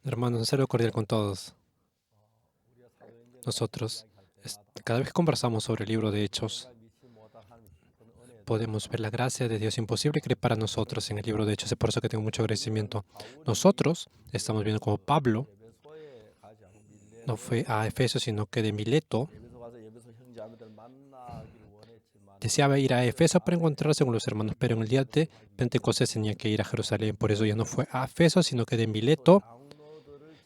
Hermanos, un saludo cordial con todos. Nosotros, cada vez que conversamos sobre el libro de Hechos, podemos ver la gracia de Dios imposible que para nosotros en el libro de Hechos. Es por eso que tengo mucho agradecimiento. Nosotros estamos viendo como Pablo no fue a Efeso, sino que de Mileto deseaba ir a Efeso para encontrarse con los hermanos, pero en el día de Pentecostés tenía que ir a Jerusalén. Por eso ya no fue a Efeso, sino que de Mileto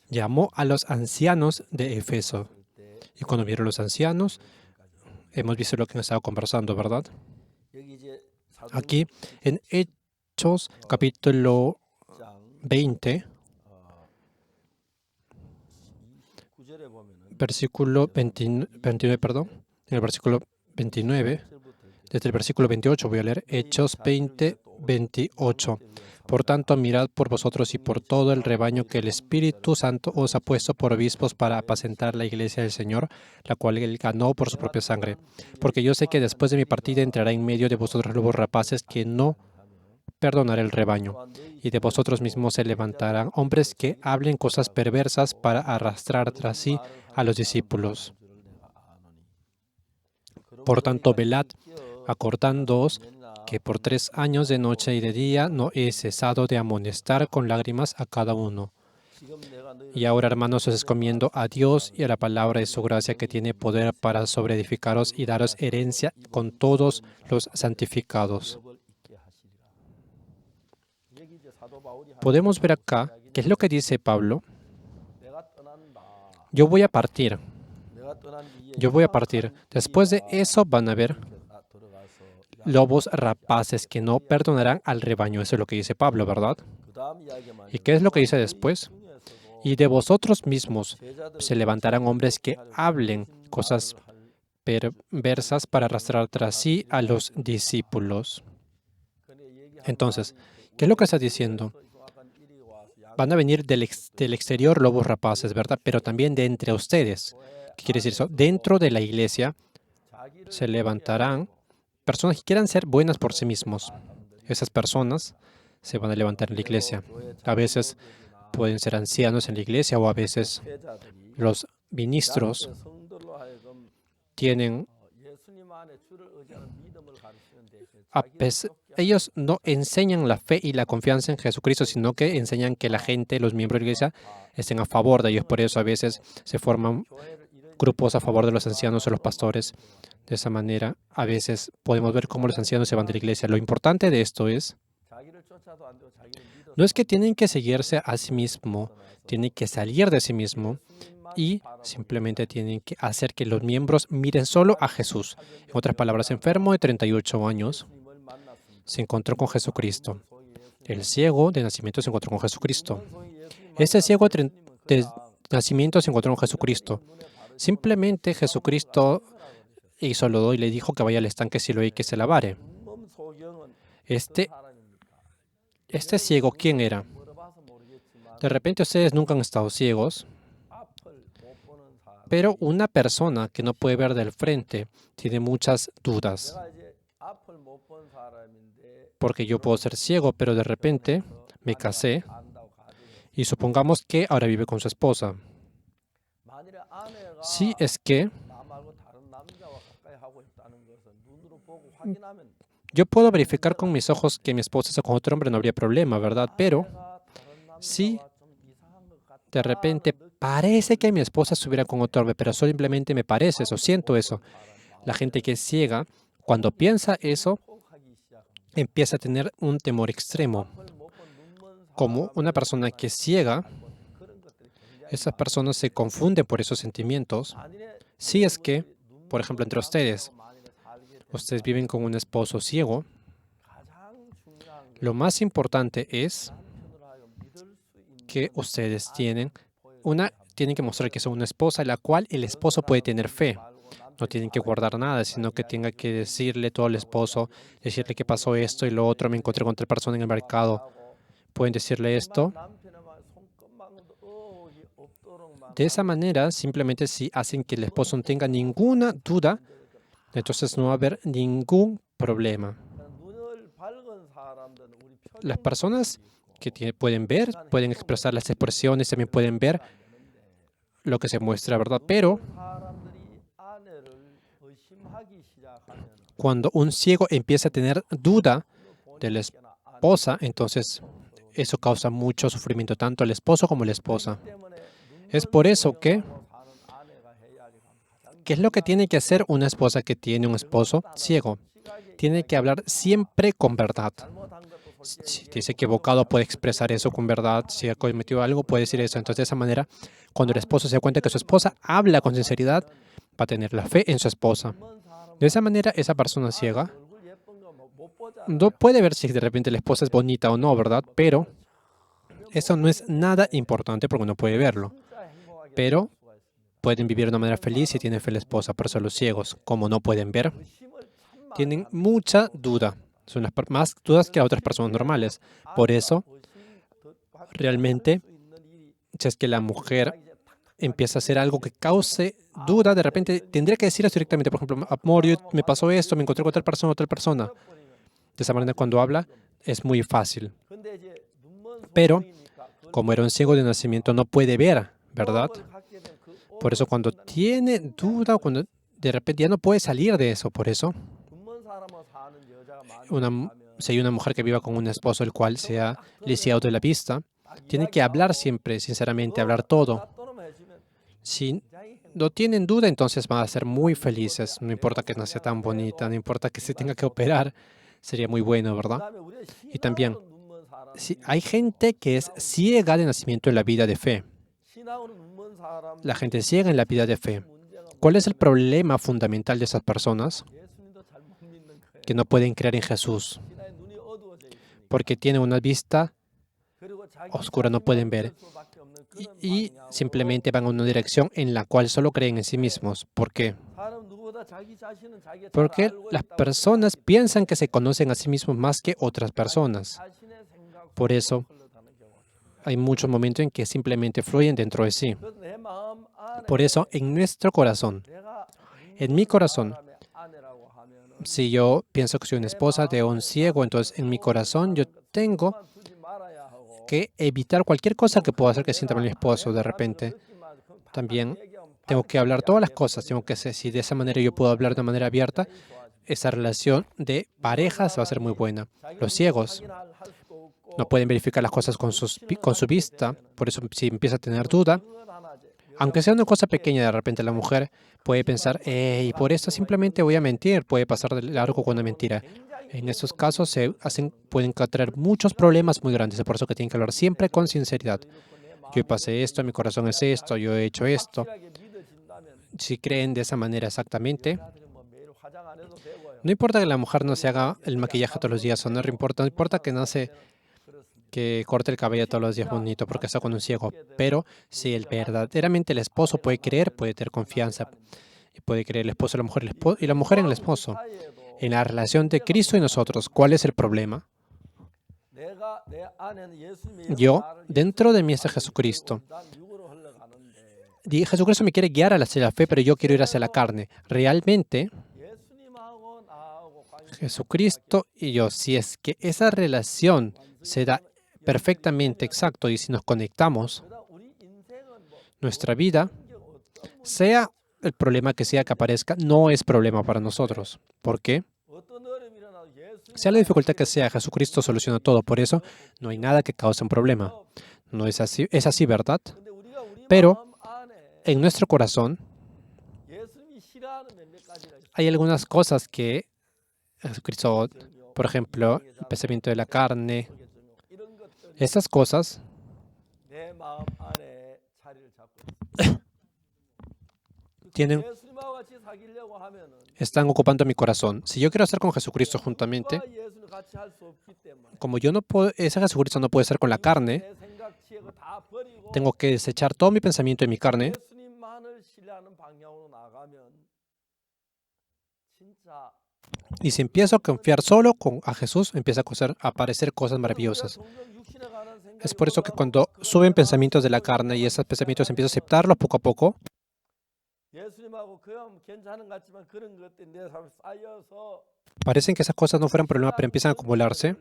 llamó a los ancianos de Efeso. Y cuando vieron los ancianos, hemos visto lo que hemos estado conversando, ¿verdad? Aquí en Hechos capítulo 20, versículo 29, perdón, en el versículo 29, desde el versículo 28 voy a leer Hechos 20, 28. Por tanto, mirad por vosotros y por todo el rebaño que el Espíritu Santo os ha puesto por obispos para apacentar la iglesia del Señor, la cual él ganó por su propia sangre. Porque yo sé que después de mi partida entrará en medio de vosotros lobos rapaces que no perdonará el rebaño, y de vosotros mismos se levantarán hombres que hablen cosas perversas para arrastrar tras sí a los discípulos. Por tanto, velad, acordándoos que por 3 años de noche y de día no he cesado de amonestar con lágrimas a cada uno. Y ahora, hermanos, os encomiendo a Dios y a la palabra de su gracia que tiene poder para sobreedificaros y daros herencia con todos los santificados. Podemos ver acá, ¿qué es lo que dice Pablo? Yo voy a partir. Yo voy a partir. Después de eso van a haber lobos rapaces que no perdonarán al rebaño. Eso es lo que dice Pablo, ¿verdad? ¿Y qué es lo que dice después? Y de vosotros mismos se levantarán hombres que hablen cosas perversas para arrastrar tras sí a los discípulos. Entonces, ¿qué es lo que está diciendo? Van a venir del exterior lobos rapaces, ¿verdad? Pero también de entre ustedes. ¿Qué quiere decir eso? Dentro de la iglesia se levantarán personas que quieran ser buenas por sí mismos. Esas personas se van a levantar en la iglesia. A veces pueden ser ancianos en la iglesia o a veces los ministros tienen... Ellos no enseñan la fe y la confianza en Jesucristo, sino que enseñan que la gente, los miembros de la iglesia, estén a favor de ellos. Por eso a veces se forman grupos a favor de los ancianos o los pastores. De esa manera, a veces podemos ver cómo los ancianos se van de la iglesia. Lo importante de esto no es que tienen que seguirse a sí mismo, tienen que salir de sí mismo y simplemente tienen que hacer que los miembros miren solo a Jesús. En otras palabras, enfermo de 38 años se encontró con Jesucristo. El ciego de nacimiento se encontró con Jesucristo. Este ciego de nacimiento se encontró con Jesucristo. Simplemente Jesucristo hizo lodo y le dijo que vaya al estanque Siloé y que se lavare. Este ciego, ¿quién era? De repente ustedes nunca han estado ciegos, pero una persona que no puede ver del frente tiene muchas dudas. Porque yo puedo ser ciego, pero de repente me casé y supongamos que ahora vive con su esposa. Si es que yo puedo verificar con mis ojos que mi esposa está con otro hombre, no habría problema, ¿verdad? Pero si de repente parece que mi esposa estuviera con otro hombre, pero simplemente me parece eso, siento eso. La gente que es ciega, cuando piensa eso, empieza a tener un temor extremo. Como una persona que es ciega, esas personas se confunden por esos sentimientos. Si es que, por ejemplo, entre ustedes viven con un esposo ciego, lo más importante es que ustedes tienen que mostrar que son una esposa en la cual el esposo puede tener fe. No tienen que guardar nada, sino que tenga que decirle todo al esposo, decirle que pasó esto y lo otro, me encontré con otra persona en el mercado. Pueden decirle esto. De esa manera, simplemente si hacen que el esposo no tenga ninguna duda, entonces no va a haber ningún problema. Las personas que pueden ver, pueden expresar las expresiones, también pueden ver lo que se muestra, ¿verdad? Pero cuando un ciego empieza a tener duda de la esposa, entonces eso causa mucho sufrimiento, tanto al esposo como a la esposa. Es por eso que, ¿qué es lo que tiene que hacer una esposa que tiene un esposo ciego? Tiene que hablar siempre con verdad. Si es equivocado, puede expresar eso con verdad. Si ha cometido algo, puede decir eso. Entonces, de esa manera, cuando el esposo se da cuenta que su esposa habla con sinceridad, va a tener la fe en su esposa. De esa manera, esa persona ciega no puede ver si de repente la esposa es bonita o no, ¿verdad? Pero eso no es nada importante porque uno puede verlo. Pero pueden vivir de una manera feliz si tienen fe en la esposa. Por eso los ciegos, como no pueden ver, tienen mucha duda. Son más dudas que a otras personas normales. Por eso, realmente, si es que la mujer empieza a hacer algo que cause duda, de repente tendría que decir eso directamente. Por ejemplo, amor, me pasó esto, me encontré con tal persona, otra persona. De esa manera, cuando habla, es muy fácil. Pero, como era un ciego de nacimiento, no puede ver, ¿verdad? Por eso, cuando tiene duda, cuando de repente ya no puede salir de eso, por eso, si hay una mujer que viva con un esposo el cual se ha lisiado de la vista, tiene que hablar siempre, sinceramente, hablar todo. Si no tienen duda, entonces van a ser muy felices. No importa que no sea tan bonita, no importa que se tenga que operar, sería muy bueno, ¿verdad? Y también, si hay gente que es ciega de nacimiento en la vida de fe. La gente ciega en la vida de fe. ¿Cuál es el problema fundamental de esas personas? Que no pueden creer en Jesús, porque tienen una vista oscura, no pueden ver. Y simplemente van a una dirección en la cual solo creen en sí mismos. ¿Por qué? Porque las personas piensan que se conocen a sí mismos más que otras personas. Por eso hay muchos momentos en que simplemente fluyen dentro de sí. Por eso en nuestro corazón, en mi corazón, si yo pienso que soy una esposa de un ciego, entonces en mi corazón yo tengo que evitar cualquier cosa que pueda hacer que sienta mal mi esposo de repente. También tengo que hablar todas las cosas. Tengo que ser, si de esa manera yo puedo hablar de manera abierta, esa relación de parejas va a ser muy buena. Los ciegos no pueden verificar las cosas con su vista, por eso si empieza a tener duda, aunque sea una cosa pequeña, de repente la mujer puede pensar, y por eso simplemente voy a mentir, puede pasar de largo con una mentira. En estos casos pueden traer muchos problemas muy grandes, es por eso que tienen que hablar siempre con sinceridad. Yo pasé esto, mi corazón es esto, yo he hecho esto. Si creen de esa manera exactamente, no importa que la mujer no se haga el maquillaje todos los días, o no importa, no importa que corte el cabello todos los días bonito porque está con un ciego, pero si verdaderamente el esposo puede creer, puede tener confianza, y puede creer el esposo a la mujer y la mujer en el esposo. En la relación de Cristo y nosotros, ¿cuál es el problema? Yo, dentro de mí está Jesucristo. Jesucristo me quiere guiar hacia la fe, pero yo quiero ir hacia la carne. Realmente, Jesucristo y yo, si es que esa relación se da perfectamente exacto y si nos conectamos, nuestra vida, sea el problema que sea que aparezca, no es problema para nosotros. ¿Por qué? Sea la dificultad que sea, Jesucristo soluciona todo. Por eso no hay nada que cause un problema. No es así, ¿verdad? Pero en nuestro corazón hay algunas cosas que Jesucristo, por ejemplo, el pensamiento de la carne, esas cosas están ocupando mi corazón. Si yo quiero estar con Jesucristo juntamente, como yo no puedo, ese Jesucristo no puede estar con la carne, tengo que desechar todo mi pensamiento de mi carne y si empiezo a confiar solo a Jesús, empieza a aparecer cosas maravillosas. Es por eso que cuando suben pensamientos de la carne y esos pensamientos empiezo a aceptarlos poco a poco, parecen que esas cosas no fueran problema, pero empiezan a acumularse.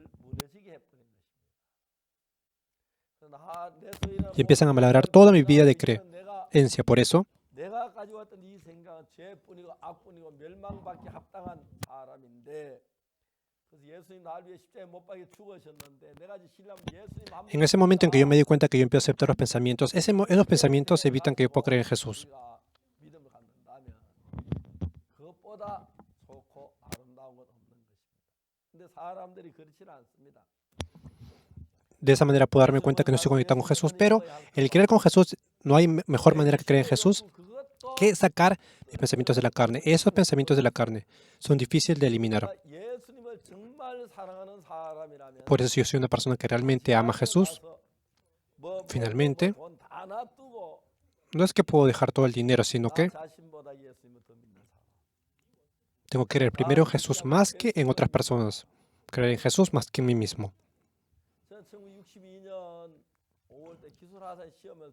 y empiezan a malograr toda mi vida de creencia. Por eso, en ese momento en que yo me di cuenta que yo empiezo a aceptar los pensamientos, esos pensamientos evitan que yo pueda creer en Jesús. De esa manera puedo darme cuenta que no estoy conectado con Jesús, pero el creer con Jesús, no hay mejor manera que creer en Jesús que sacar mis pensamientos de la carne. Esos pensamientos de la carne son difíciles de eliminar. Por eso si yo soy una persona que realmente ama a Jesús, finalmente, no es que puedo dejar todo el dinero, sino que tengo que creer primero en Jesús más que en otras personas. Creer en Jesús más que en mí mismo.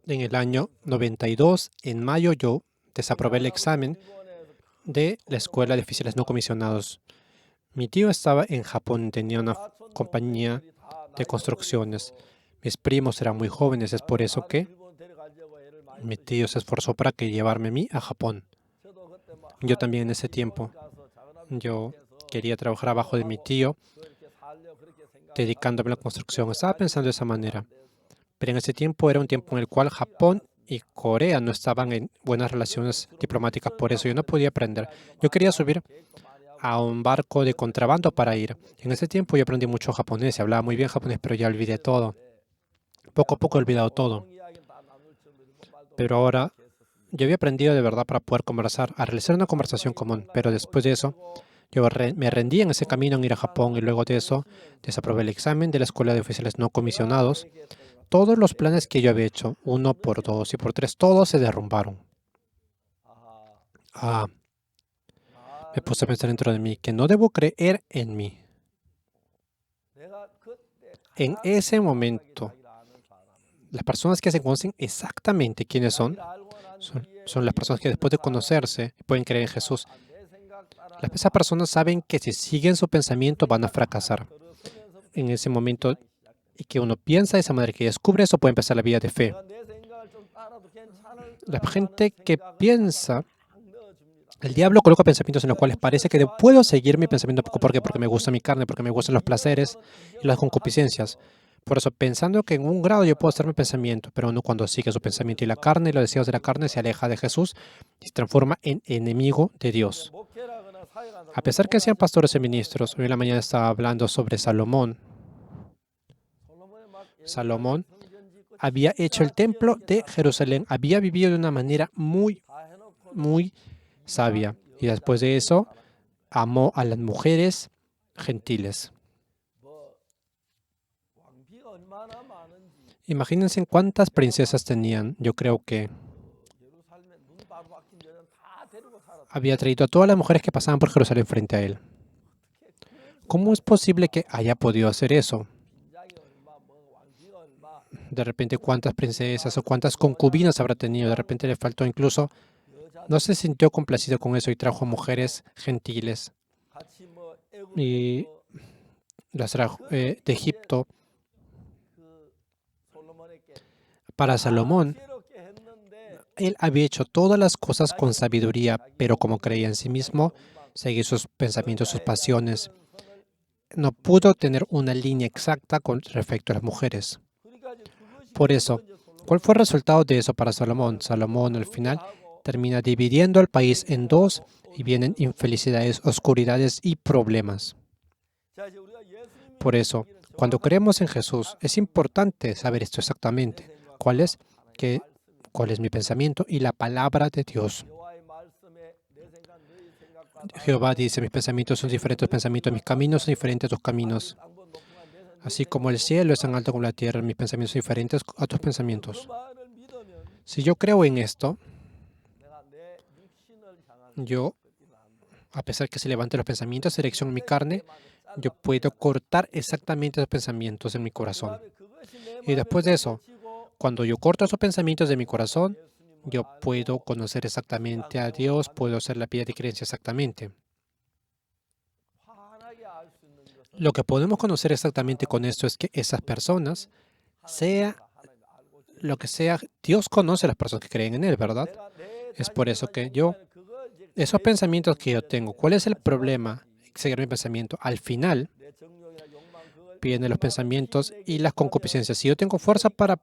En el año 92, en mayo, yo desaprobé el examen de la Escuela de Oficiales No Comisionados. Mi tío estaba en Japón, tenía una compañía de construcciones. Mis primos eran muy jóvenes, es por eso que mi tío se esforzó para llevarme a mí a Japón. Yo también en ese tiempo, yo quería trabajar abajo de mi tío, dedicándome a la construcción. Estaba pensando de esa manera. Pero en ese tiempo era un tiempo en el cual Japón y Corea no estaban en buenas relaciones diplomáticas. Por eso yo no podía aprender. Yo quería subir a un barco de contrabando para ir. En ese tiempo yo aprendí mucho japonés, hablaba muy bien japonés, pero ya olvidé todo. Poco a poco he olvidado todo. Pero ahora yo había aprendido de verdad para poder conversar, a realizar una conversación común. Pero después de eso, yo me rendí en ese camino en ir a Japón y luego de eso desaprobé el examen de la Escuela de Oficiales No Comisionados. Todos los planes que yo había hecho, 1 por 2 y por 3, todos se derrumbaron. Me puse a pensar dentro de mí que no debo creer en mí. En ese momento, las personas que se conocen exactamente quiénes son las personas que después de conocerse pueden creer en Jesús. Esas personas saben que si siguen su pensamiento van a fracasar. En ese momento y que uno piensa de esa manera, que descubre eso, puede empezar la vida de fe. La gente que piensa, el diablo coloca pensamientos en los cuales parece que puedo seguir mi pensamiento poco. ¿Por qué? Porque me gusta mi carne, porque me gustan los placeres y las concupiscencias. Por eso, pensando que en un grado yo puedo hacer mi pensamiento, pero uno cuando sigue su pensamiento y la carne y los deseos de la carne se aleja de Jesús y se transforma en enemigo de Dios. A pesar que sean pastores y ministros, hoy en la mañana estaba hablando sobre Salomón. Salomón había hecho el templo de Jerusalén, había vivido de una manera muy sabia. Y después de eso, amó a las mujeres gentiles. Imagínense cuántas princesas tenían. Yo creo que había traído a todas las mujeres que pasaban por Jerusalén frente a él. ¿Cómo es posible que haya podido hacer eso? De repente, ¿cuántas princesas o cuántas concubinas habrá tenido? De repente le faltó incluso, no se sintió complacido con eso y trajo mujeres gentiles y las trajo de Egipto. Para Salomón, él había hecho todas las cosas con sabiduría, pero como creía en sí mismo, seguía sus pensamientos, sus pasiones. No pudo tener una línea exacta con respecto a las mujeres. Por eso, ¿cuál fue el resultado de eso para Salomón? Salomón al final termina dividiendo al país en dos y vienen infelicidades, oscuridades y problemas. Por eso, cuando creemos en Jesús, es importante saber esto exactamente. ¿Cuál es mi pensamiento y la palabra de Dios? Jehová dice, mis pensamientos son diferentes a tus pensamientos, mis caminos son diferentes a tus caminos. Así como el cielo es tan alto como la tierra, mis pensamientos son diferentes a tus pensamientos. Si yo creo en esto, yo, a pesar que se levanten los pensamientos, dirección en mi carne, yo puedo cortar exactamente esos pensamientos en mi corazón. Y después de eso, cuando yo corto esos pensamientos de mi corazón, yo puedo conocer exactamente a Dios, puedo hacer la vida de creencia exactamente. Lo que podemos conocer exactamente con esto es que esas personas, sea lo que sea, Dios conoce a las personas que creen en Él, ¿verdad? Es por eso que esos pensamientos que yo tengo, ¿cuál es el problema? Seguir mi pensamiento. Al final, vienen los pensamientos y las concupiscencias. Si yo tengo fuerza para...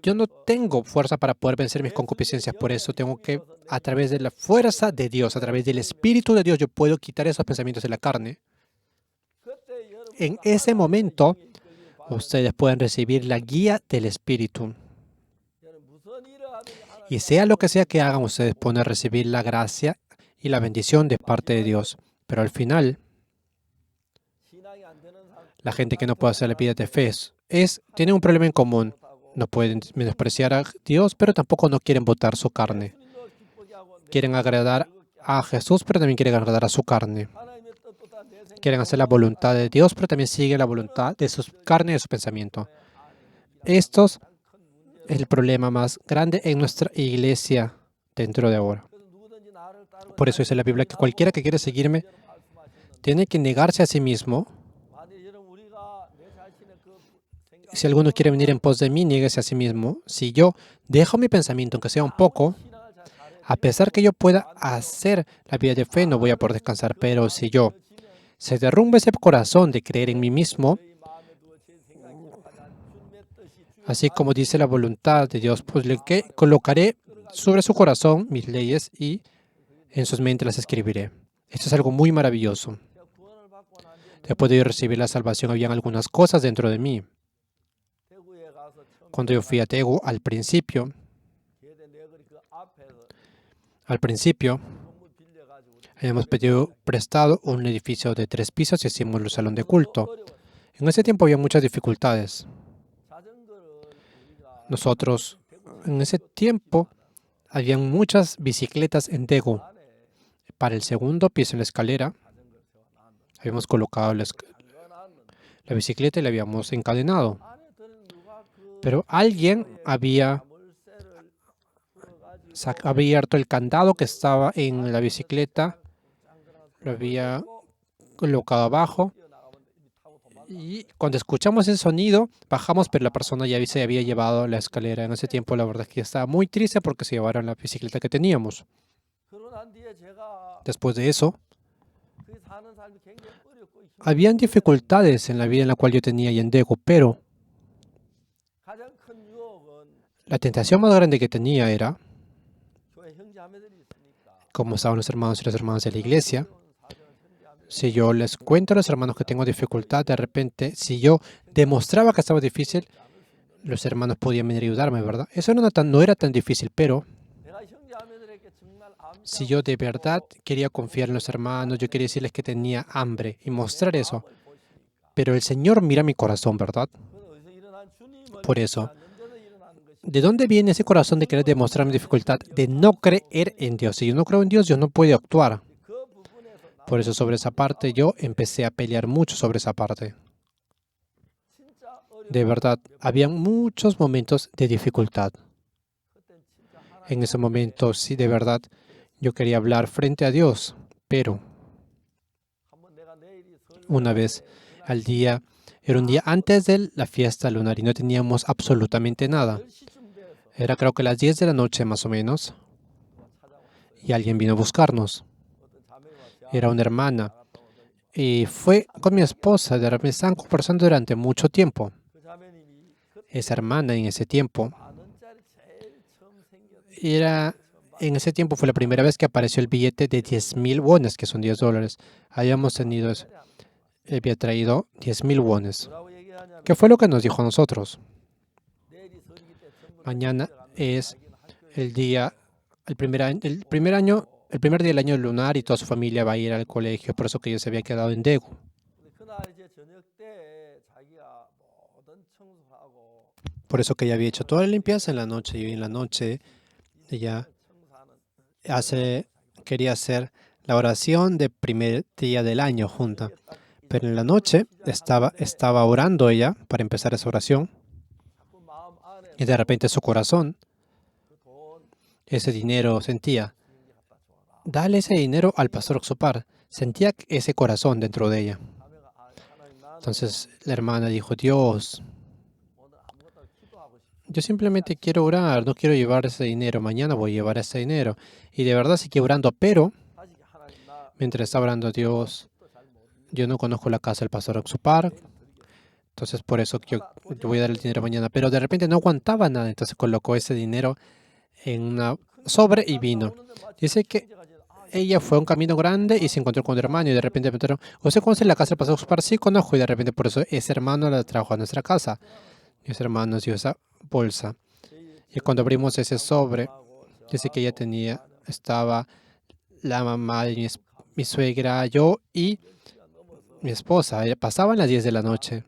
Yo no tengo fuerza para poder vencer mis concupiscencias, por eso tengo que, a través de la fuerza de Dios, a través del Espíritu de Dios, yo puedo quitar esos pensamientos de la carne. En ese momento, ustedes pueden recibir la guía del Espíritu. Y sea lo que sea que hagan, ustedes pueden recibir la gracia y la bendición de parte de Dios. Pero al final, la gente que no puede hacer la vida de fe tiene un problema en común. No pueden menospreciar a Dios, pero tampoco no quieren botar su carne. Quieren agradar a Jesús, pero también quieren agradar a su carne. Quieren hacer la voluntad de Dios, pero también siguen la voluntad de su carne y de su pensamiento. Esto es el problema más grande en nuestra iglesia dentro de ahora. Por eso dice la Biblia que cualquiera que quiere seguirme tiene que negarse a sí mismo. Si alguno quiere venir en pos de mí, niéguese a sí mismo. Si yo dejo mi pensamiento, aunque sea un poco, a pesar que yo pueda hacer la vida de fe, no voy a poder descansar. Pero si yo se derrumba ese corazón de creer en mí mismo, así como dice la voluntad de Dios, pues colocaré sobre su corazón mis leyes y en sus mentes las escribiré. Esto es algo muy maravilloso. Después de yo recibir la salvación, habían algunas cosas dentro de mí. Cuando yo fui a Daegu, al principio, habíamos pedido prestado un edificio de 3 pisos y hicimos el salón de culto. En ese tiempo había muchas dificultades. En ese tiempo, habían muchas bicicletas en Daegu. Para el segundo piso en la escalera, habíamos colocado la bicicleta y la habíamos encadenado. Pero alguien había abierto el candado que estaba en la bicicleta, lo había colocado abajo y cuando escuchamos ese sonido bajamos, pero la persona ya se había llevado la escalera. En ese tiempo la verdad es que estaba muy triste porque se llevaron la bicicleta que teníamos. Después de eso, habían dificultades en la vida en la cual yo tenía en Daegu, pero la tentación más grande que tenía era, como estaban los hermanos y las hermanas de la iglesia, si yo les cuento a los hermanos que tengo dificultad, de repente, si yo demostraba que estaba difícil, los hermanos podían venir a ayudarme, ¿verdad? Eso no era tan difícil, pero si yo de verdad quería confiar en los hermanos, yo quería decirles que tenía hambre y mostrar eso. Pero el Señor mira mi corazón, ¿verdad? Por eso, ¿de dónde viene ese corazón de querer demostrar mi dificultad? De no creer en Dios. Si yo no creo en Dios, Dios no puede actuar. Por eso sobre esa parte yo empecé a pelear mucho sobre esa parte. De verdad, había muchos momentos de dificultad. En ese momento, sí, de verdad, yo quería hablar frente a Dios, pero una vez al día, era un día antes de la fiesta lunar y no teníamos absolutamente nada. Era creo que las 10 de la noche más o menos, y alguien vino a buscarnos. Era una hermana, y fue con mi esposa, de repente estaban conversando durante mucho tiempo. Esa hermana en ese tiempo fue la primera vez que apareció el billete de 10,000 wones, que son $10. Había traído 10,000 wones. ¿Qué fue lo que nos dijo a nosotros? Mañana es el primer día del año lunar y toda su familia va a ir al colegio, por eso que ella se había quedado en Daegu. Por eso que ella había hecho toda la limpieza en la noche y en la noche ella quería hacer la oración del primer día del año junta. Pero en la noche estaba orando ella para empezar esa oración y de repente su corazón, ese dinero sentía, dale ese dinero al pastor Oxopar. Sentía ese corazón dentro de ella. Entonces la hermana dijo, Dios, yo simplemente quiero orar, no quiero llevar ese dinero. Mañana voy a llevar ese dinero. Y de verdad seguí orando, pero mientras estaba orando a Dios, yo no conozco la casa del pastor Oxupar, entonces por eso que yo voy a dar el dinero mañana. Pero de repente no aguantaba nada, entonces colocó ese dinero en una sobre y vino. Dice que ella fue a un camino grande y se encontró con un hermano y de repente me preguntaron, ¿usted conoce la casa del pastor Oxupar? Sí, conozco. Y de repente por eso ese hermano la trajo a nuestra casa. Y ese hermano nos dio esa bolsa. Y cuando abrimos ese sobre, dice que ella estaba la mamá de mi suegra, yo y mi esposa. Pasaban las 10 de la noche.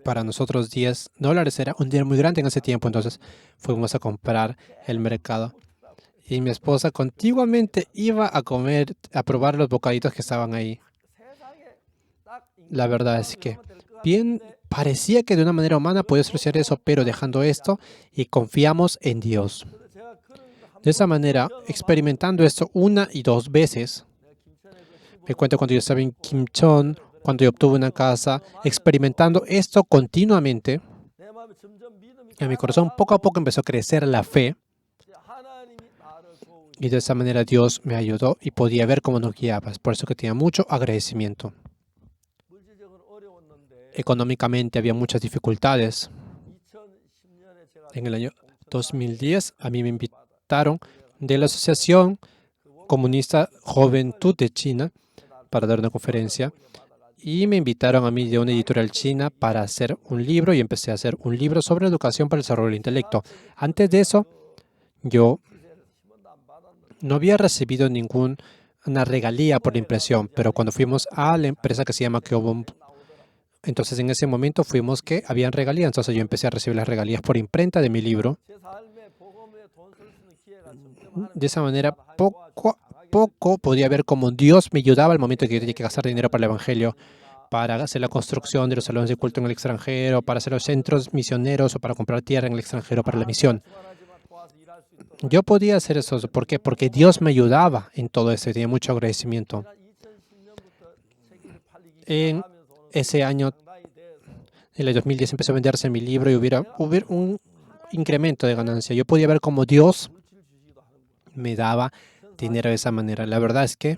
Para nosotros $10 era un dinero muy grande en ese tiempo, entonces fuimos a comprar el mercado. Y mi esposa continuamente iba a comer, a probar los bocaditos que estaban ahí. La verdad es que bien parecía que de una manera humana podía solucionar eso, pero dejando esto y confiamos en Dios. De esa manera, experimentando esto una y dos veces, me cuento cuando yo estaba en Kimchon, cuando yo obtuve una casa, experimentando esto continuamente, en mi corazón poco a poco empezó a crecer la fe y de esa manera Dios me ayudó y podía ver cómo nos guiaba. Es por eso que tenía mucho agradecimiento. Económicamente había muchas dificultades. En el año 2010 a mí me invitaron de la Asociación Comunista Juventud de China para dar una conferencia y me invitaron a mí de una editorial china para hacer un libro y empecé a hacer un libro sobre educación para el desarrollo del intelecto. Antes de eso, yo no había recibido ninguna regalía por la impresión, pero cuando fuimos a la empresa que se llama Kyobon, entonces en ese momento fuimos que habían regalías, entonces yo empecé a recibir las regalías por imprenta de mi libro. De esa manera, poco a poco podía ver cómo Dios me ayudaba al momento que yo tenía que gastar dinero para el Evangelio, para hacer la construcción de los salones de culto en el extranjero, para hacer los centros misioneros o para comprar tierra en el extranjero para la misión. Yo podía hacer eso. ¿Por qué? Porque Dios me ayudaba en todo eso y tenía mucho agradecimiento. En ese año, en el 2010, empezó a venderse mi libro y hubo un incremento de ganancia. Yo podía ver cómo Dios me daba dinero de esa manera. La verdad es que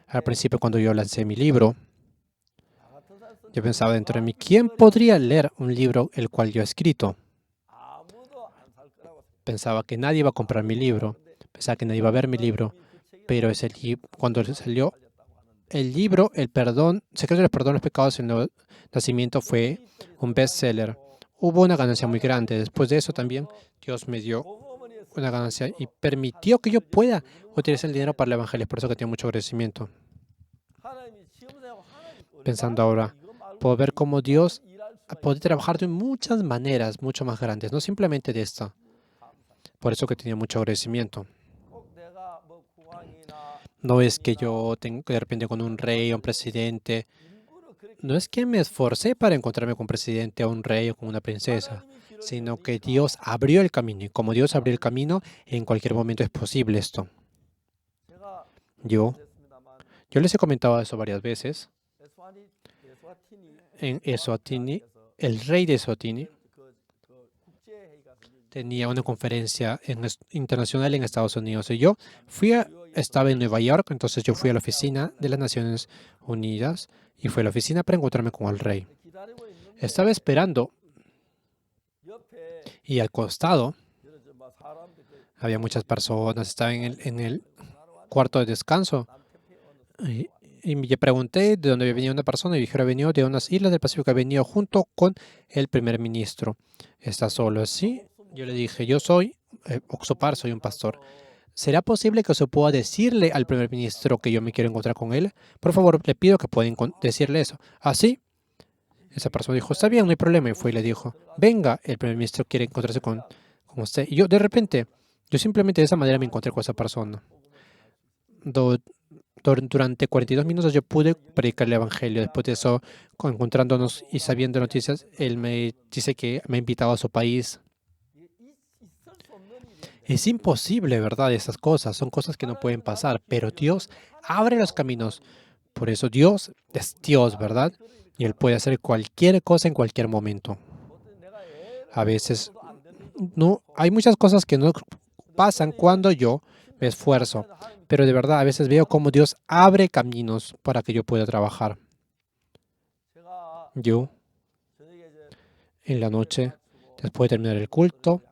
al principio, cuando yo lancé mi libro, yo pensaba dentro de mí, ¿quién podría leer un libro el cual yo he escrito? Pensaba que nadie iba a comprar mi libro, pensaba que nadie iba a ver mi libro, pero cuando salió el libro, El perdón, Secreto del perdón de los pecados y el nuevo nacimiento, fue un bestseller. Hubo una ganancia muy grande. Después de eso también Dios me dio una ganancia y permitió que yo pueda utilizar el dinero para el evangelio. Por eso que tengo mucho agradecimiento. Pensando ahora, puedo ver cómo Dios puede trabajar de muchas maneras mucho más grandes, no simplemente de esta. Por eso que tenía mucho agradecimiento. No es que yo tengo de repente con un rey o un presidente. No es que me esforcé para encontrarme con un presidente o un rey o con una princesa, sino que Dios abrió el camino. Y como Dios abrió el camino, en cualquier momento es posible esto. Yo les he comentado eso varias veces. En Eswatini, el rey de Eswatini tenía una conferencia internacional en Estados Unidos. Y yo estaba en Nueva York, entonces yo fui a la oficina de las Naciones Unidas y fui a la oficina para encontrarme con el rey. Estaba esperando y al costado había muchas personas, estaba en el cuarto de descanso y me pregunté de dónde había venido una persona y dijeron, venido de unas islas del Pacífico, ha venido junto con el primer ministro. ¿Está solo así? Yo le dije, yo soy Oxupar, soy un pastor. ¿Será posible que se pueda decirle al primer ministro que yo me quiero encontrar con él? Por favor, le pido que puedan decirle eso. ¿Así? Esa persona dijo, está bien, no hay problema. Y fue y le dijo, venga, el primer ministro quiere encontrarse con usted. Y yo, de repente, yo simplemente de esa manera me encontré con esa persona. Durante 42 minutos yo pude predicar el evangelio. Después de eso, encontrándonos y sabiendo noticias, él me dice que me ha invitado a su país. Es imposible, ¿verdad? Esas cosas son cosas que no pueden pasar, pero Dios abre los caminos. Por eso Dios es Dios, ¿verdad? Y Él puede hacer cualquier cosa en cualquier momento. A veces no, hay muchas cosas que no pasan cuando yo me esfuerzo, pero de verdad a veces veo cómo Dios abre caminos para que yo pueda trabajar. Yo, en la noche, después de terminar el culto,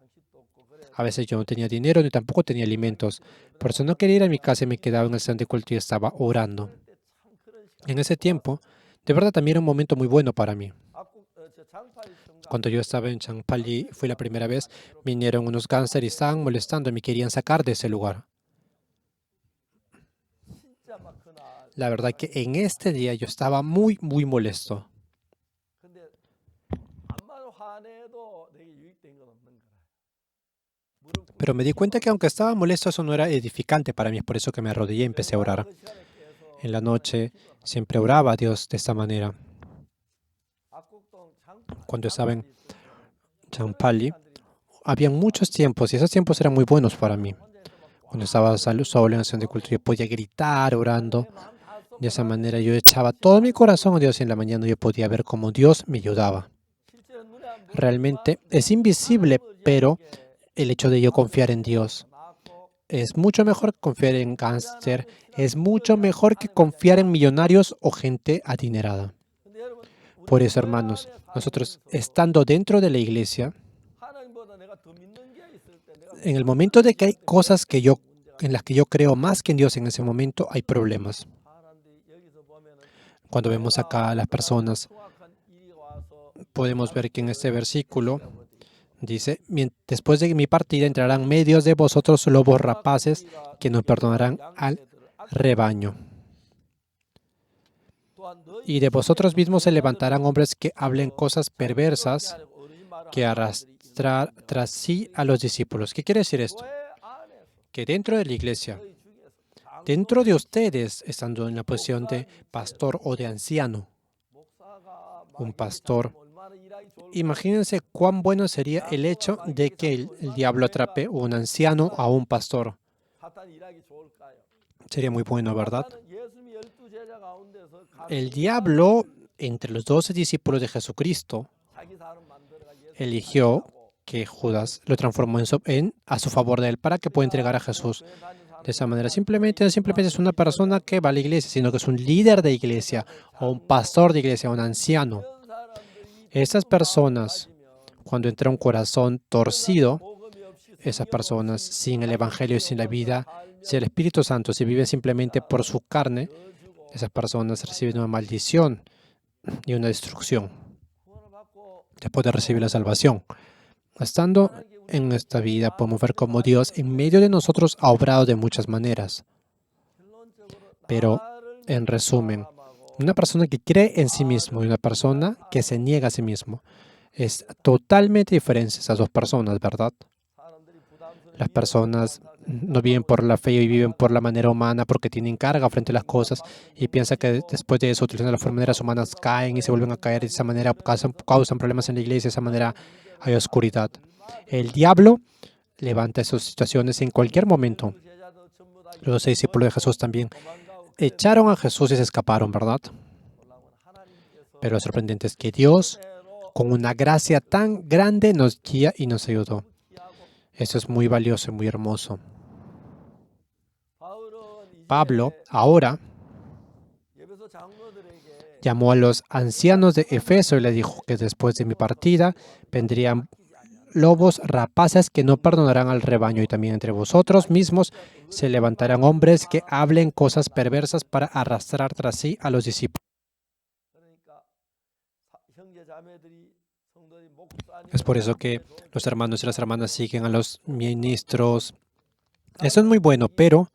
a veces yo no tenía dinero ni tampoco tenía alimentos. Por eso no quería ir a mi casa y me quedaba en el centro de culto y estaba orando. En ese tiempo, de verdad también era un momento muy bueno para mí. Cuando yo estaba en Changpali, fue la primera vez, vinieron unos gángsters y estaban molestando y me querían sacar de ese lugar. La verdad que en este día yo estaba muy, muy molesto. Pero me di cuenta que aunque estaba molesto, eso no era edificante para mí. Es por eso que me arrodillé y empecé a orar. En la noche siempre oraba a Dios de esta manera. Cuando estaba en Changpali, había muchos tiempos y esos tiempos eran muy buenos para mí. Cuando estaba solo en acción de culto, yo podía gritar orando. De esa manera yo echaba todo mi corazón a Dios y en la mañana yo podía ver cómo Dios me ayudaba. Realmente es invisible, pero el hecho de yo confiar en Dios es mucho mejor que confiar en gángster, es mucho mejor que confiar en millonarios o gente adinerada. Por eso, hermanos, nosotros estando dentro de la iglesia, en el momento de que hay cosas en las que yo creo más que en Dios, en ese momento hay problemas. Cuando vemos acá a las personas, podemos ver que en este versículo dice, después de mi partida entrarán medios de vosotros lobos rapaces que no perdonarán al rebaño. Y de vosotros mismos se levantarán hombres que hablen cosas perversas, que arrastrar tras sí a los discípulos. ¿Qué quiere decir esto? Que dentro de la iglesia, dentro de ustedes, estando en la posición de pastor o de anciano, un pastor, imagínense cuán bueno sería el hecho de que el diablo atrape a un anciano a un pastor. Sería muy bueno, ¿verdad? El diablo, entre los 12 discípulos de Jesucristo, eligió que Judas lo transformó a su favor de él para que pueda entregar a Jesús. De esa manera, simplemente es una persona que va a la iglesia, sino que es un líder de iglesia, o un pastor de iglesia, un anciano. Esas personas, cuando entra un corazón torcido, esas personas sin el Evangelio y sin la vida, sin el Espíritu Santo, si viven simplemente por su carne, esas personas reciben una maldición y una destrucción después de recibir la salvación. Estando en esta vida, podemos ver cómo Dios en medio de nosotros ha obrado de muchas maneras. Pero, en resumen, una persona que cree en sí mismo y una persona que se niega a sí mismo es totalmente diferente esas dos personas, ¿verdad? Las personas no viven por la fe y viven por la manera humana porque tienen carga frente a las cosas y piensan que después de eso, utilizando las maneras humanas, caen y se vuelven a caer. De esa manera causan problemas en la iglesia, de esa manera hay oscuridad. El diablo levanta esas situaciones en cualquier momento. Los 6 discípulos de Jesús también echaron a Jesús y se escaparon, ¿verdad? Pero lo sorprendente es que Dios, con una gracia tan grande, nos guía y nos ayudó. Eso es muy valioso y muy hermoso. Pablo ahora llamó a los ancianos de Efeso y les dijo que después de mi partida vendrían lobos rapaces que no perdonarán al rebaño, y también entre vosotros mismos se levantarán hombres que hablen cosas perversas para arrastrar tras sí a los discípulos. Es por eso que los hermanos y las hermanas siguen a los ministros. Eso es muy bueno, pero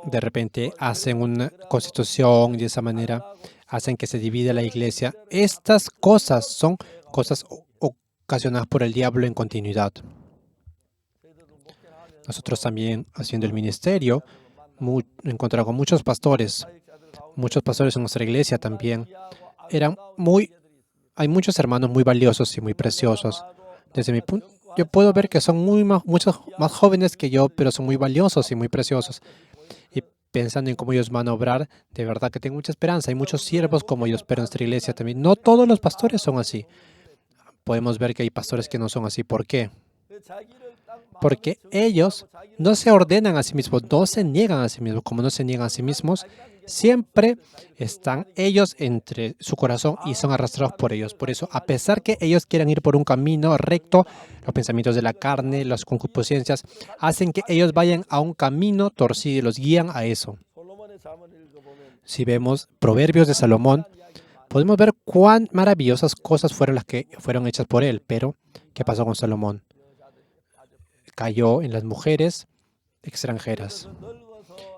de repente hacen una constitución y de esa manera hacen que se divida la iglesia. Estas cosas son cosas ocasionadas por el diablo en continuidad. Nosotros también, haciendo el ministerio, encontramos con muchos pastores en nuestra iglesia también. Hay muchos hermanos muy valiosos y muy preciosos. Desde mi punto, yo puedo ver que son muchos más jóvenes que yo, pero son muy valiosos y muy preciosos. Y pensando en cómo ellos van a obrar, de verdad que tengo mucha esperanza. Hay muchos siervos como ellos, pero en nuestra iglesia también. No todos los pastores son así. podemos ver que hay pastores que no son así. ¿Por qué? Porque ellos no se ordenan a sí mismos, no se niegan a sí mismos. Como no se niegan a sí mismos, siempre están ellos entre su corazón y son arrastrados por ellos. Por eso, a pesar que ellos quieran ir por un camino recto, los pensamientos de la carne, las concupiscencias, hacen que ellos vayan a un camino torcido y los guían a eso. Si vemos Proverbios de Salomón, podemos ver cuán maravillosas cosas fueron las que fueron hechas por él. Pero, ¿qué pasó con Salomón? Cayó en las mujeres extranjeras.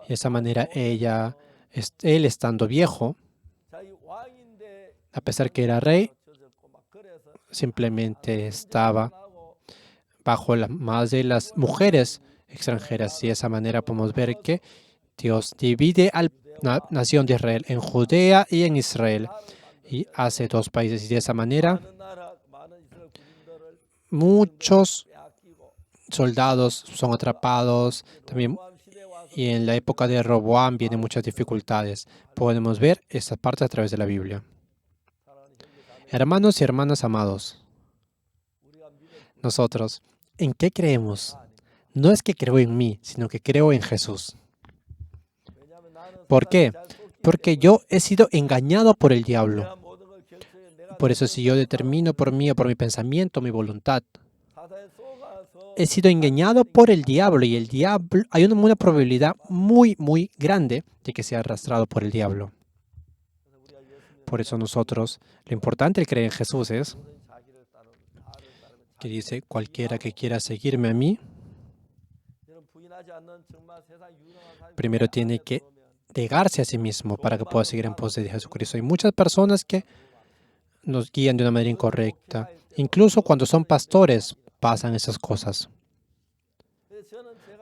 De esa manera, él estando viejo, a pesar que era rey, simplemente estaba bajo la más de las mujeres extranjeras. Y de esa manera podemos ver que Dios divide a la nación de Israel en Judea y en Israel. Y hace dos países. Y de esa manera, muchos soldados son atrapados también, y en la época de Roboam vienen muchas dificultades. Podemos ver esta parte a través de la Biblia. Hermanos y hermanas amados, nosotros, ¿en qué creemos? No es que creo en mí, sino que creo en Jesús. ¿Por qué? Porque yo he sido engañado por el diablo. Por eso, si yo determino por mí o por mi pensamiento, mi voluntad, he sido engañado por el diablo, y el diablo, hay una probabilidad muy, muy grande de que sea arrastrado por el diablo. Por eso nosotros, lo importante de creer en Jesús es que dice, cualquiera que quiera seguirme a mí, primero tiene que negarse a sí mismo para que pueda seguir en pos de Jesucristo. Hay muchas personas que nos guían de una manera incorrecta. Incluso cuando son pastores, pasan esas cosas.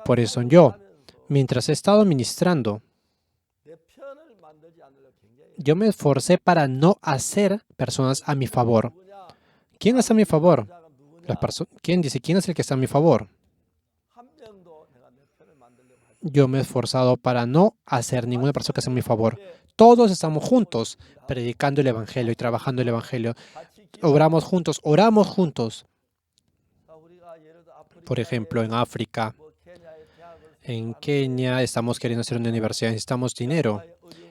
Por eso yo, mientras he estado ministrando, yo me esforcé para no hacer personas a mi favor. ¿Quién está a mi favor? ¿Quién dice quién es el que está a mi favor? Yo me he esforzado para no hacer ninguna persona que esté a mi favor. Todos estamos juntos, predicando el Evangelio y trabajando el Evangelio. Obramos juntos, oramos juntos. Por ejemplo, en África, en Kenia, estamos queriendo hacer una universidad, necesitamos dinero.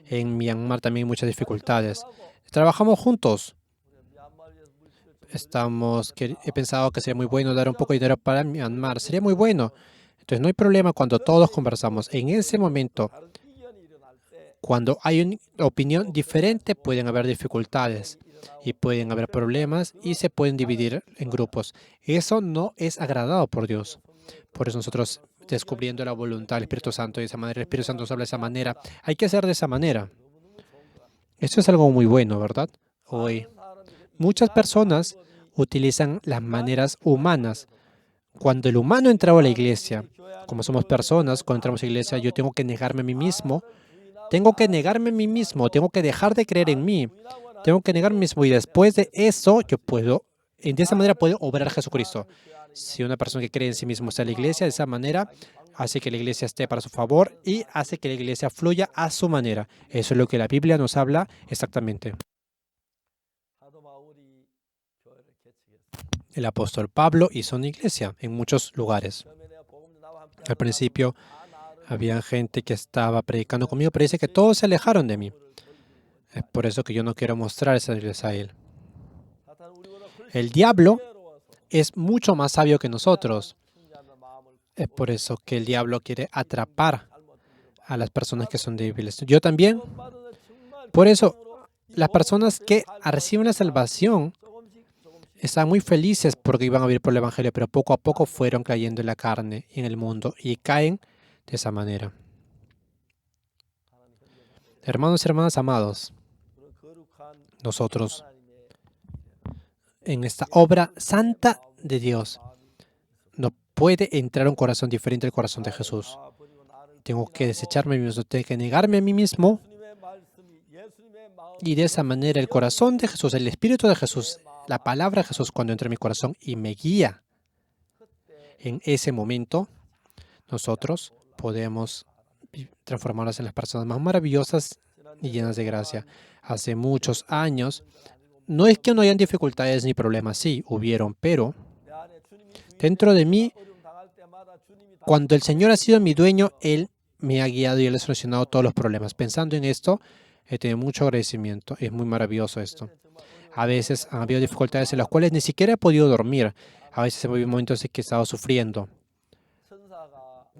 En Myanmar también hay muchas dificultades. Trabajamos juntos. He pensado que sería muy bueno dar un poco de dinero para Myanmar. Sería muy bueno. Entonces, no hay problema cuando todos conversamos. En ese momento, cuando hay una opinión diferente, pueden haber dificultades y pueden haber problemas y se pueden dividir en grupos. Eso no es agradado por Dios. Por eso nosotros, descubriendo la voluntad del Espíritu Santo de esa manera, el Espíritu Santo nos habla de esa manera, hay que hacer de esa manera. Esto es algo muy bueno, ¿verdad? Hoy, muchas personas utilizan las maneras humanas. Cuando el humano entraba a la iglesia, como somos personas, cuando entramos a la iglesia, yo tengo que negarme a mí mismo. Tengo que negarme a mí mismo, tengo que dejar de creer en mí, tengo que negarme a mí mismo, y después de eso de esa manera puedo obrar Jesucristo. Si una persona que cree en sí mismo está en la iglesia, de esa manera hace que la iglesia esté para su favor y hace que la iglesia fluya a su manera. Eso es lo que la Biblia nos habla exactamente. El apóstol Pablo hizo una iglesia en muchos lugares. Al principio, había gente que estaba predicando conmigo, pero dice que todos se alejaron de mí. Es por eso que yo no quiero mostrar esa iglesia a él. El diablo es mucho más sabio que nosotros. Es por eso que el diablo quiere atrapar a las personas que son débiles. Yo también. Por eso, las personas que reciben la salvación están muy felices porque iban a vivir por el Evangelio, pero poco a poco fueron cayendo en la carne y en el mundo y caen de esa manera. Hermanos y hermanas amados, nosotros, en esta obra santa de Dios, no puede entrar un corazón diferente al corazón de Jesús. Tengo que desecharme a mí mismo, tengo que negarme a mí mismo, y de esa manera el corazón de Jesús, el Espíritu de Jesús, la palabra de Jesús, cuando entra en mi corazón y me guía, en ese momento nosotros podemos transformarnos en las personas más maravillosas y llenas de gracia. Hace muchos años no es que no hayan dificultades ni problemas, sí, hubieron, pero dentro de mí, cuando el Señor ha sido mi dueño, Él me ha guiado y Él ha solucionado todos los problemas. Pensando en esto, he tenido mucho agradecimiento. Es muy maravilloso esto. A veces han habido dificultades en las cuales ni siquiera he podido dormir. A veces he habido momentos en que he estado sufriendo.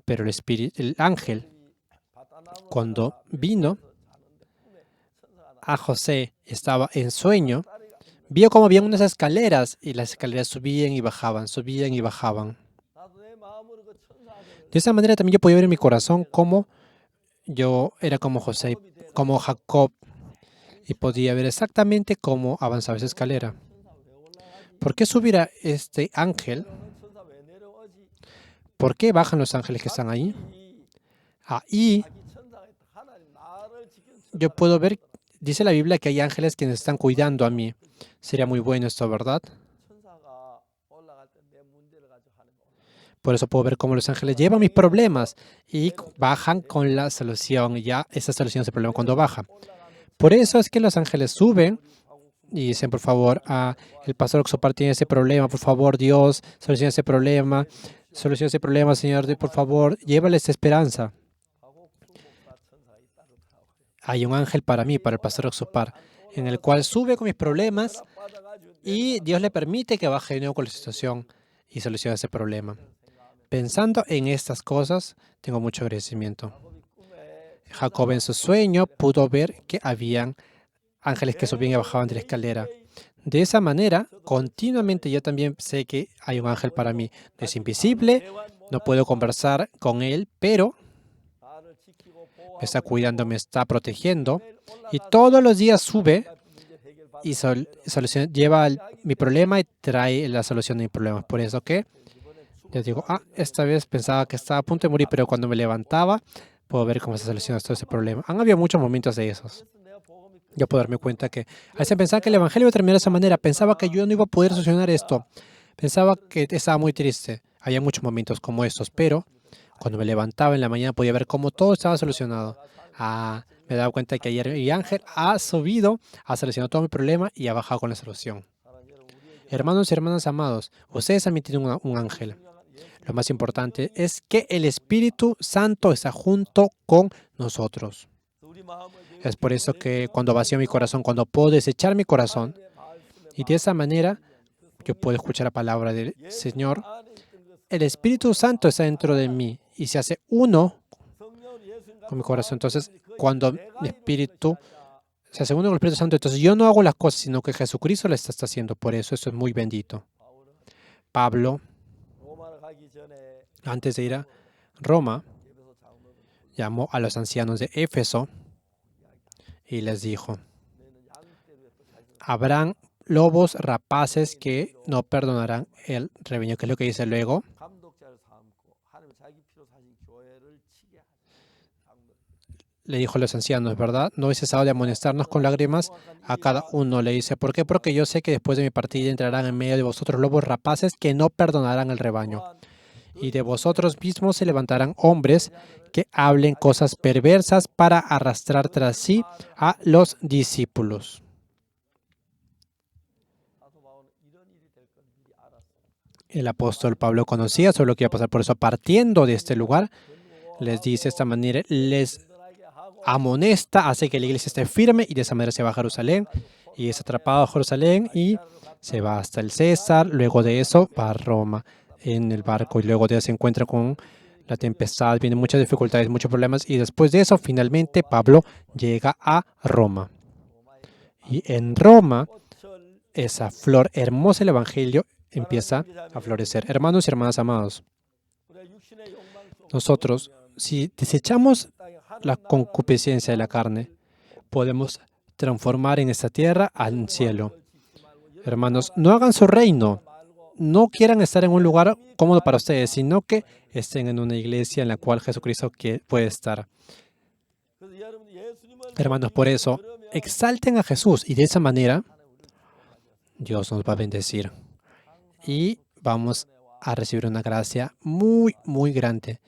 Pero el ángel, cuando vino a José, estaba en sueño, vio cómo había unas escaleras y las escaleras subían y bajaban, subían y bajaban. De esa manera también yo podía ver en mi corazón cómo yo era como José, como Jacob, y podía ver exactamente cómo avanzaba esa escalera. ¿Por qué subirá este ángel? ¿Por qué bajan los ángeles que están ahí? Ahí yo puedo ver, dice la Biblia que hay ángeles que están cuidando a mí. Sería muy bueno esto, ¿verdad? Por eso puedo ver cómo los ángeles llevan mis problemas y bajan con la solución. Ya esa solución es el problema cuando baja. Por eso es que los ángeles suben y dicen, por favor, el pastor Oxopar tiene ese problema, por favor, Dios, soluciona ese problema, Señor, por favor, llévales esperanza. Hay un ángel para mí, para el pastor Oxopar, en el cual sube con mis problemas y Dios le permite que baje de nuevo con la situación y solucione ese problema. Pensando en estas cosas, tengo mucho agradecimiento. Jacob en su sueño pudo ver que habían ángeles que subían y bajaban de la escalera. De esa manera, continuamente yo también sé que hay un ángel para mí. No es invisible, no puedo conversar con él, pero me está cuidando, me está protegiendo. Y todos los días sube y lleva mi problema y trae la solución de mi problema. Por eso que yo digo, esta vez pensaba que estaba a punto de morir, pero cuando me levantaba, puedo ver cómo se soluciona todo ese problema. Han habido muchos momentos de esos. Yo puedo darme cuenta que a veces pensaba que el evangelio iba a terminar de esa manera. Pensaba que yo no iba a poder solucionar esto. Pensaba que estaba muy triste. Había muchos momentos como estos, pero cuando me levantaba en la mañana podía ver cómo todo estaba solucionado. Me he dado cuenta que ayer mi ángel ha subido, ha solucionado todo mi problema y ha bajado con la solución. Hermanos y hermanas amados, ustedes también tienen un ángel. Lo más importante es que el Espíritu Santo está junto con nosotros. Es por eso que cuando vacío mi corazón, cuando puedo desechar mi corazón, y de esa manera yo puedo escuchar la palabra del Señor, el Espíritu Santo está dentro de mí y se hace uno con mi corazón. Entonces, cuando mi Espíritu se hace uno con el Espíritu Santo, entonces yo no hago las cosas, sino que Jesucristo las está haciendo. Por eso es muy bendito. Pablo, antes de ir a Roma, llamó a los ancianos de Éfeso y les dijo, habrán lobos rapaces que no perdonarán el rebaño. ¿Qué es lo que dice luego? Le dijo a los ancianos, ¿verdad? No he cesado de amonestarnos con lágrimas a cada uno. Le dice, ¿por qué? Porque yo sé que después de mi partida entrarán en medio de vosotros lobos rapaces que no perdonarán el rebaño. Y de vosotros mismos se levantarán hombres que hablen cosas perversas para arrastrar tras sí a los discípulos. El apóstol Pablo conocía sobre lo que iba a pasar, por eso partiendo de este lugar, les dice de esta manera, les amonesta, hace que la iglesia esté firme y de esa manera se va a Jerusalén y es atrapado a Jerusalén y se va hasta el César, luego de eso va a Roma en el barco y luego de eso se encuentra con la tempestad, vienen muchas dificultades, muchos problemas y después de eso finalmente Pablo llega a Roma. Y en Roma, esa flor hermosa del Evangelio empieza a florecer. Hermanos y hermanas amados, nosotros, si desechamos la concupiscencia de la carne, podemos transformar en esta tierra al cielo. Hermanos, no hagan su reino, no quieran estar en un lugar cómodo para ustedes, sino que estén en una iglesia en la cual Jesucristo puede estar. Hermanos, por eso, exalten a Jesús y de esa manera Dios nos va a bendecir y vamos a recibir una gracia muy, muy grande.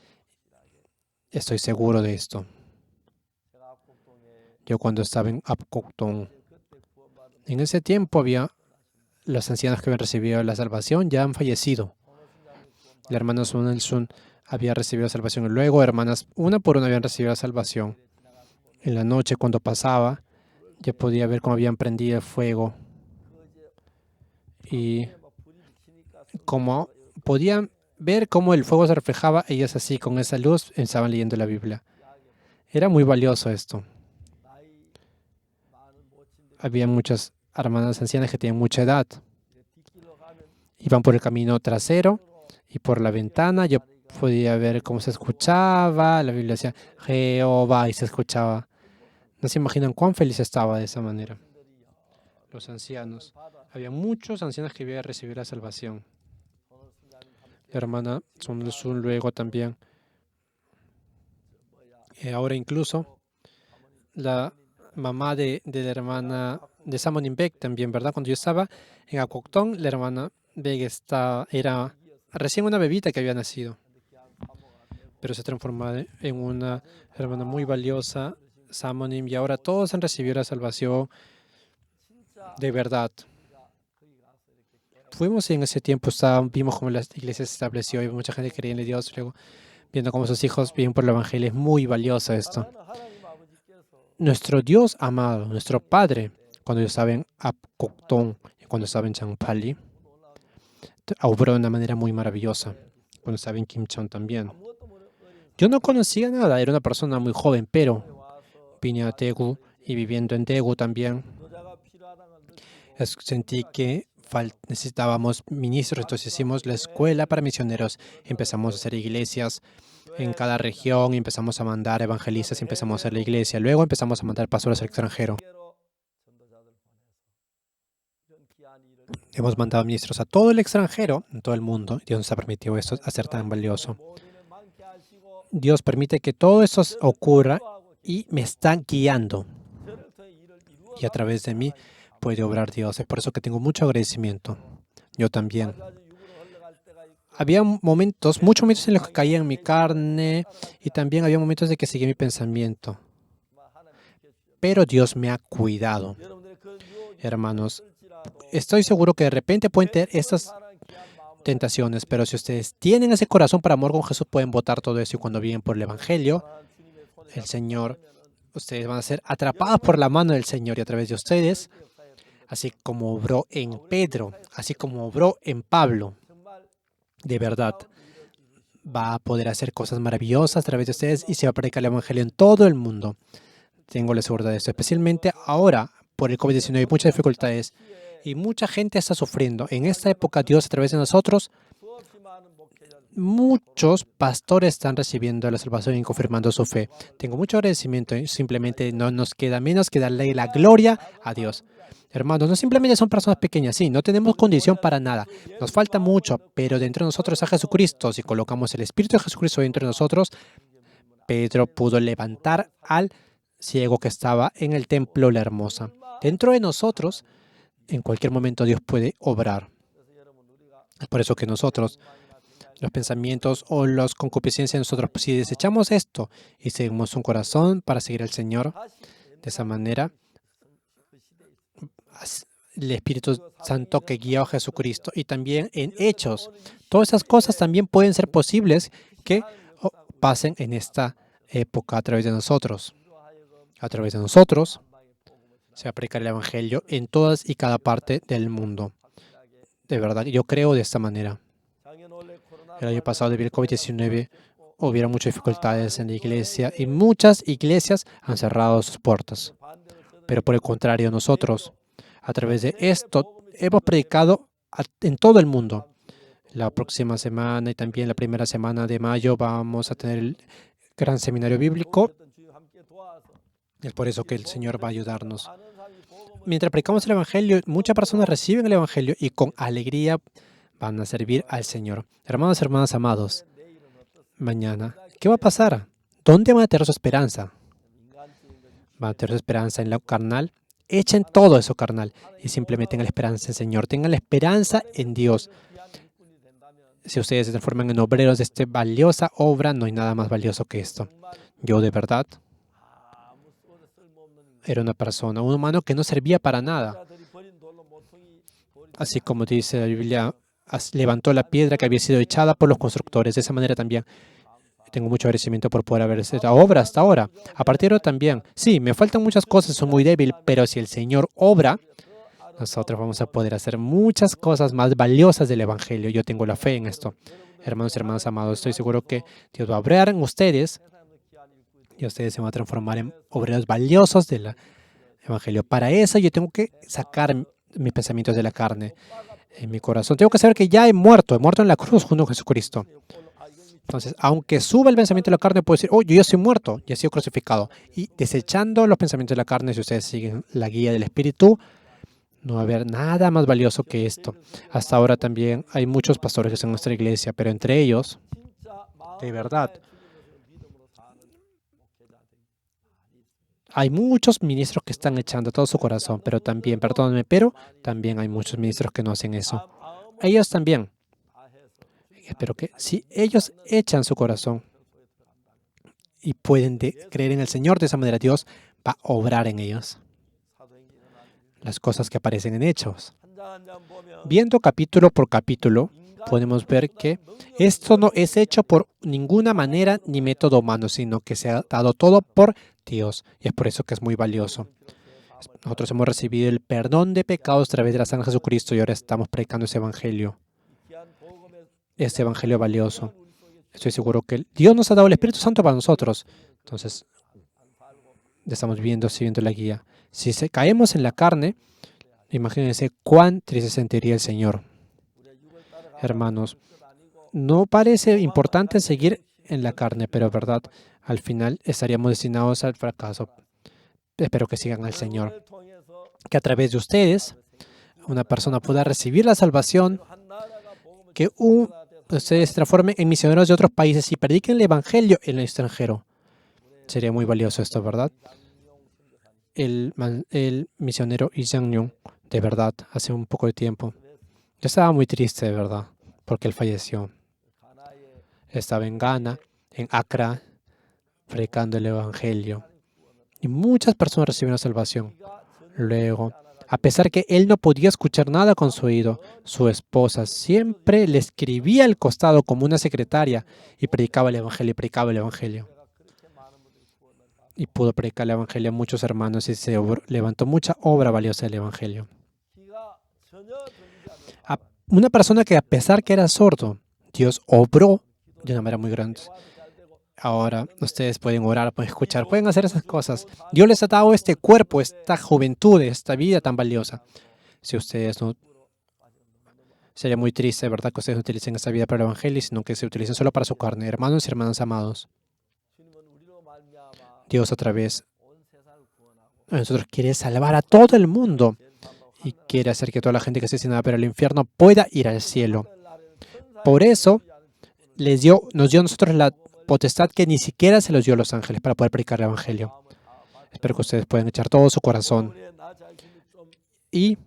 Estoy seguro de esto. Yo cuando estaba en Apcocton, En ese tiempo los ancianos que habían recibido la salvación ya han fallecido. La hermana Sun El Sun había recibido la salvación y luego hermanas una por una habían recibido la salvación. En la noche cuando pasaba ya podía ver cómo habían prendido el fuego y como podían ver cómo el fuego se reflejaba, ellas así con esa luz estaban leyendo la Biblia. Era muy valioso esto. Había muchas hermanas ancianas que tenían mucha edad. Iban por el camino trasero y por la ventana yo podía ver cómo se escuchaba. La Biblia decía Jehová y se escuchaba. No se imaginan cuán feliz estaba de esa manera. Los ancianos. Había muchos ancianos que habían recibido la salvación. La hermana Sun El Sun luego también. Ahora incluso la mamá de la hermana de Samonin Beck también, ¿verdad? Cuando yo estaba en Acoctón, la hermana Beck era recién una bebita que había nacido, pero se transformó en una hermana muy valiosa, Samonim, y ahora todos han recibido la salvación de verdad. Fuimos y en ese tiempo vimos cómo la iglesia se estableció y mucha gente creía en Dios, luego viendo cómo sus hijos viven por el Evangelio. Es muy valioso esto. Nuestro Dios amado, nuestro Padre, cuando yo estaba en Apcoctón y cuando estaba en Changpali, obró de una manera muy maravillosa. Cuando estaba en Kimchon también. Yo no conocía nada, era una persona muy joven, pero vine a Daegu y viviendo en Daegu también, sentí que necesitábamos ministros, entonces hicimos la escuela para misioneros. Empezamos a hacer iglesias en cada región, y empezamos a mandar evangelistas, y empezamos a hacer la iglesia. Luego empezamos a mandar pastores al extranjero. Hemos mandado ministros a todo el extranjero, en todo el mundo. Dios nos ha permitido esto hacer tan valioso. Dios permite que todo esto ocurra y me está guiando. Y a través de mí puede obrar Dios. Es por eso que tengo mucho agradecimiento. Yo también. Había momentos, muchos momentos en los que caía en mi carne y también había momentos de que seguía mi pensamiento. Pero Dios me ha cuidado. Hermanos, estoy seguro que de repente pueden tener estas tentaciones, pero si ustedes tienen ese corazón para amor con Jesús, pueden botar todo eso y cuando vienen por el Evangelio, el Señor, ustedes van a ser atrapados por la mano del Señor y a través de ustedes, así como obró en Pedro, así como obró en Pablo, de verdad, va a poder hacer cosas maravillosas a través de ustedes y se va a predicar el Evangelio en todo el mundo. Tengo la seguridad de esto, especialmente ahora por el COVID-19 hay muchas dificultades y mucha gente está sufriendo. En esta época, Dios a través de nosotros, muchos pastores están recibiendo la salvación y confirmando su fe. Tengo mucho agradecimiento y simplemente no nos queda menos que darle la gloria a Dios. Hermanos, no simplemente son personas pequeñas, sí, no tenemos condición para nada. Nos falta mucho, pero dentro de nosotros a Jesucristo, si colocamos el Espíritu de Jesucristo dentro de nosotros, Pedro pudo levantar al ciego que estaba en el templo La Hermosa. Dentro de nosotros, en cualquier momento Dios puede obrar. Es por eso que nosotros, los pensamientos o las concupiscencias de nosotros, si desechamos esto y seguimos un corazón para seguir al Señor, de esa manera, el Espíritu Santo que guió a Jesucristo y también en Hechos, todas esas cosas también pueden ser posibles que pasen en esta época a través de nosotros. A través de nosotros se va a predicar el Evangelio en todas y cada parte del mundo. De verdad, yo creo de esta manera. El año pasado, debido al COVID-19, hubieron muchas dificultades en la iglesia y muchas iglesias han cerrado sus puertas. Pero por el contrario, nosotros, a través de esto, hemos predicado en todo el mundo. La próxima semana y también la primera semana de mayo vamos a tener el gran seminario bíblico. Es por eso que el Señor va a ayudarnos. Mientras predicamos el Evangelio, muchas personas reciben el Evangelio y con alegría van a servir al Señor. Hermanos, hermanas amados, mañana, ¿qué va a pasar? ¿Dónde van a tener su esperanza? ¿Van a tener su esperanza en lo carnal? Echen todo eso carnal y simplemente tengan la esperanza en el Señor. Tengan la esperanza en Dios. Si ustedes se transforman en obreros de esta valiosa obra, no hay nada más valioso que esto. Yo de verdad era una persona, un humano que no servía para nada. Así como dice la Biblia, levantó la piedra que había sido echada por los constructores. De esa manera también tengo mucho agradecimiento por poder haber hecho esta obra hasta ahora. A partir de ahora también, sí, me faltan muchas cosas, soy muy débil, pero si el Señor obra, nosotros vamos a poder hacer muchas cosas más valiosas del Evangelio. Yo tengo la fe en esto. Hermanos y hermanas amados, estoy seguro que Dios va a obrar en ustedes y ustedes se van a transformar en obreros valiosos del Evangelio. Para eso yo tengo que sacar mis pensamientos de la carne, en mi corazón. Tengo que saber que ya he muerto en la cruz junto con Jesucristo. Entonces, aunque suba el pensamiento de la carne, puedo decir, oh, yo ya soy muerto, ya he sido crucificado. Y desechando los pensamientos de la carne, si ustedes siguen la guía del Espíritu, no va a haber nada más valioso que esto. Hasta ahora también hay muchos pastores en nuestra iglesia, pero entre ellos, de verdad, hay muchos ministros que están echando todo su corazón, pero también, perdónenme, pero también hay muchos ministros que no hacen eso. Ellos también. Espero que si ellos echan su corazón y pueden creer en el Señor de esa manera, Dios va a obrar en ellos. Las cosas que aparecen en Hechos. Viendo capítulo por capítulo, podemos ver que esto no es hecho por ninguna manera ni método humano, sino que se ha dado todo por Dios. Y es por eso que es muy valioso. Nosotros hemos recibido el perdón de pecados a través de la sangre de Jesucristo y ahora estamos predicando ese evangelio. Este evangelio valioso. Estoy seguro que Dios nos ha dado el Espíritu Santo para nosotros. Entonces, estamos siguiendo la guía. Si caemos en la carne, imagínense cuán triste se sentiría el Señor. Hermanos, no parece importante seguir en la carne, pero es verdad, al final estaríamos destinados al fracaso. Espero que sigan al Señor. Que a través de ustedes, una persona pueda recibir la salvación, que ustedes se transformen en misioneros de otros países y prediquen el Evangelio en el extranjero. Sería muy valioso esto, ¿verdad? El misionero Lee Sang-yun, de verdad, hace un poco de tiempo. Yo estaba muy triste, de verdad, porque él falleció. Estaba en Ghana, en Accra, predicando el Evangelio. Y muchas personas recibieron salvación. Luego, a pesar que él no podía escuchar nada con su oído, su esposa siempre le escribía al costado como una secretaria y predicaba el Evangelio y predicaba el Evangelio. Y pudo predicar el Evangelio a muchos hermanos y se levantó mucha obra valiosa del Evangelio. Una persona que a pesar que era sordo, Dios obró de una manera muy grande. Ahora ustedes pueden orar, pueden escuchar, pueden hacer esas cosas. Dios les ha dado este cuerpo, esta juventud, esta vida tan valiosa. Si ustedes no... Sería muy triste, ¿verdad?, que ustedes no utilicen esta vida para el Evangelio, sino que se utilicen solo para su carne. Hermanos y hermanas amados, Dios a través de nosotros quiere salvar a todo el mundo y quiere hacer que toda la gente que esté destinada para el infierno pueda ir al cielo. Por eso nos dio a nosotros la potestad que ni siquiera se los dio a los ángeles para poder predicar el Evangelio. Espero que ustedes puedan echar todo su corazón. Y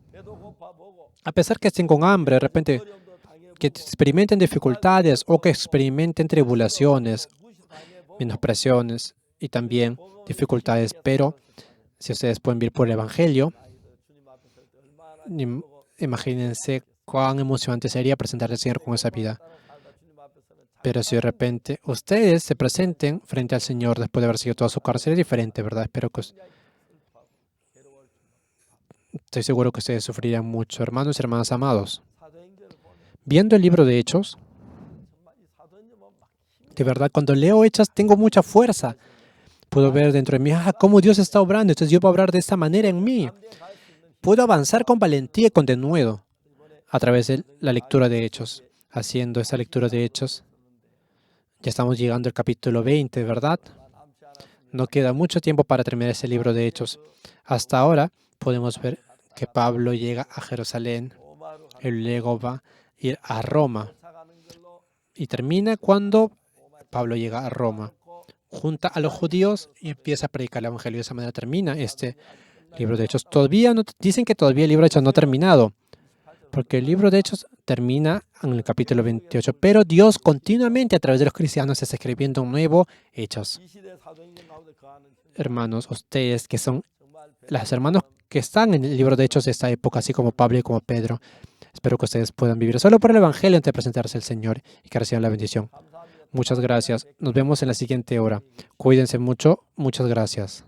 a pesar que estén con hambre, de repente que experimenten dificultades o que experimenten tribulaciones, menospresiones y también dificultades, pero si ustedes pueden vivir por el Evangelio, imagínense cuán emocionante sería presentar al Señor con esa vida. Pero si de repente ustedes se presenten frente al Señor después de haber seguido toda su cárcel, es diferente, ¿verdad? Espero que... Estoy seguro que ustedes sufrirán mucho, hermanos y hermanas amados. Viendo el libro de Hechos, de verdad, cuando leo Hechos tengo mucha fuerza. Puedo ver dentro de mí, cómo Dios está obrando. Entonces Dios va a obrar de esta manera en mí. Puedo avanzar con valentía y con denuedo a través de la lectura de Hechos. Haciendo esa lectura de Hechos, ya estamos llegando al capítulo 20, ¿verdad? No queda mucho tiempo para terminar ese libro de Hechos. Hasta ahora podemos ver que Pablo llega a Jerusalén, y luego va a ir a Roma. Y termina cuando Pablo llega a Roma. Junta a los judíos y empieza a predicar el Evangelio. De esa manera termina este libro de Hechos. Dicen que todavía el libro de Hechos no ha terminado, porque el libro de Hechos termina en el capítulo 28, pero Dios continuamente a través de los cristianos está escribiendo un nuevo Hechos. Hermanos, ustedes que son los hermanos que están en el libro de Hechos de esta época, así como Pablo y como Pedro. Espero que ustedes puedan vivir solo por el Evangelio antes de presentarse al Señor y que reciban la bendición. Muchas gracias. Nos vemos en la siguiente hora. Cuídense mucho. Muchas gracias.